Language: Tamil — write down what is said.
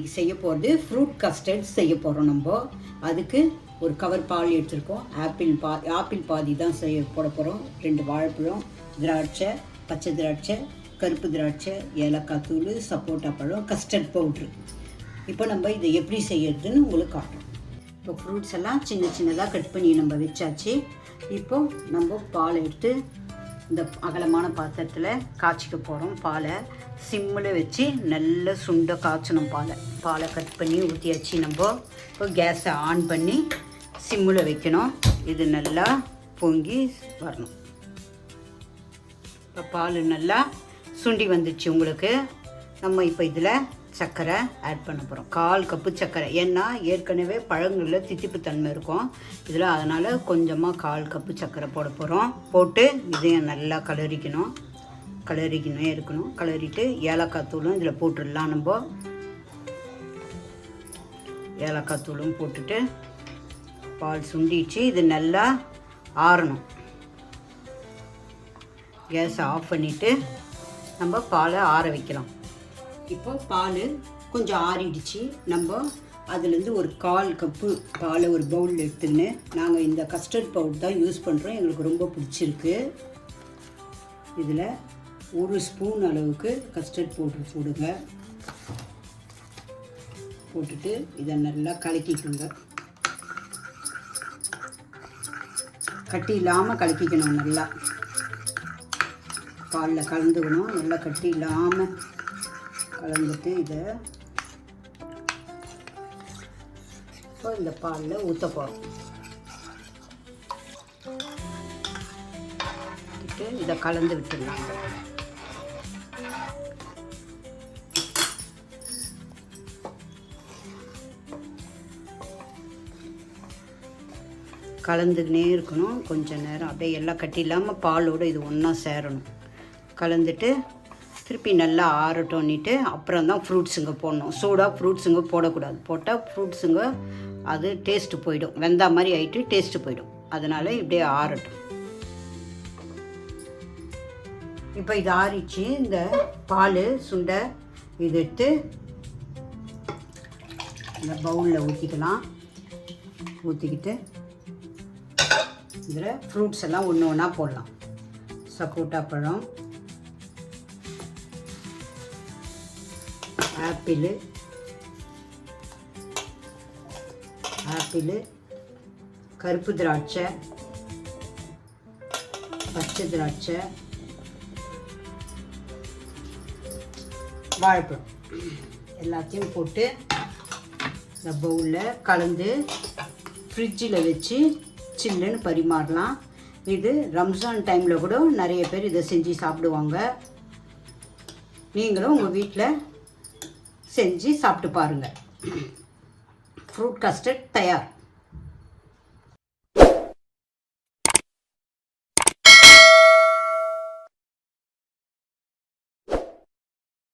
இன்றைக்கி செய்ய போகிறது ஃப்ரூட் கஸ்டர்ட் செய்ய போகிறோம். நம்ம அதுக்கு ஒரு கவர் பால் எடுத்துருக்கோம். ஆப்பிள் பாதி தான் போட போகிறோம். 2 வாழைப்பழம், திராட்சை, பச்சை திராட்சை, கருப்பு திராட்சை, ஏலக்காய் தூள், சப்போட்டா பழம், கஸ்டர்ட் பவுட்ரு. இப்போ நம்ம இதை எப்படி செய்யறதுன்னு உங்களுக்கு காட்டுறோம். இப்போ ஃப்ரூட்ஸ் எல்லாம் சின்ன சின்னதாக கட் பண்ணி நம்ம வச்சாச்சு. இப்போ நம்ம பால் எடுத்து இந்த அகலமான பாத்திரத்தில் காய்ச்சிக்க போகிறோம். பாலை சிம்மில் வச்சு நல்ல சுண்ட காய்ச்சணும். பாலை கட் பண்ணி ஊற்றியாச்சு. நம்ம இப்போ கேஸை ஆன் பண்ணி சிம்மில் வைக்கணும். இது நல்லா பொங்கி வரணும். இப்போ பால் நல்லா சுண்டி வந்துச்சு உங்களுக்கு. நம்ம இப்போ இதில் சர்க்கரை ஆட் பண்ண போகிறோம். 1/4 கப்பு சர்க்கரை. ஏன்னா ஏற்கனவே பழங்களில் தித்திப்புத்தன்மை இருக்கும் இதில், அதனால் கொஞ்சமாக 1/4 கப்பு சர்க்கரை போட போகிறோம். போட்டு இதையும் நல்லா கலரிக்கினே இருக்கணும். கலரிட்டு ஏலக்காய் தூளும் இதில் போட்டுடலாம். நம்ம ஏலக்காய் தூளும் போட்டுட்டு பால் சுண்டிச்சு. இது நல்லா ஆறணும். கேஸை ஆஃப் பண்ணிவிட்டு நம்ம பாலை ஆற வைக்கலாம். இப்போ பால் கொஞ்சம் ஆறிடுச்சு. நம்ம அதுலேருந்து ஒரு 1/4 கப்பு பாலை ஒரு பவுலில் எடுத்துன்னு, நாங்கள் இந்த கஸ்டர்ட் பவுடர் தான் யூஸ் பண்ணுறோம். எங்களுக்கு ரொம்ப பிடிச்சிருக்கு. இதில் 1 ஸ்பூன் அளவுக்கு கஸ்டர்ட் பவுட்ரு போடுங்க. போட்டுட்டு இதை நல்லா கலக்கிக்கோங்க. கட்டி இல்லாமல் கலக்கிக்கணும். நல்லா பாலில் கலந்துக்கணும். நல்லா கட்டி இல்லாமல் கலந்துட்டு இதை இப்போ இந்த பாலில் ஊற்ற போகிறோம். இதை கலந்து விட்டுடலாம். கலந்துக்கினே இருக்கணும். கொஞ்சம் நேரம் அப்படியே எல்லாம் கட்டி இல்லாமல் பாலோடு இது ஒன்றா சேரணும். கலந்துட்டு திருப்பி நல்லா ஆறட்டோன்னிட்டு அப்புறம் தான் ஃப்ரூட்ஸுங்க போடணும். சூடாக ஃப்ரூட்ஸுங்க போடக்கூடாது. போட்டால் ஃப்ரூட்ஸுங்க அது டேஸ்ட்டு போயிடும். வெந்தா மாதிரி ஆகிட்டு டேஸ்ட்டு போயிடும். அதனால் இப்படியே ஆறட்டும். இப்போ இது ஆறிச்சு. இந்த பால் சுண்டை இது எடுத்து இந்த பவுலில் ஊற்றிக்கலாம். ஊற்றிக்கிட்டு இதில் ஃப்ரூட்ஸ் எல்லாம் ஒன்று ஒன்றா போடலாம். சப்போட்டா பழம், ஆப்பிள், கருப்பு திராட்சை, பச்சை திராட்சை, வாழைப்பழம் எல்லாத்தையும் போட்டு இந்த பவுலில் கலந்து ஃப்ரிட்ஜில் வச்சு சில்லுன்னு பரிமாறலாம். இது ரம்ஜான் டைமில் கூட நிறைய பேர் இதை செஞ்சு சாப்பிடுவாங்க. நீங்களும் உங்கள் வீட்டில் செஞ்சு சாப்பிட்டு பாருங்கள். ஃப்ரூட் கஸ்டர்ட் தயார்.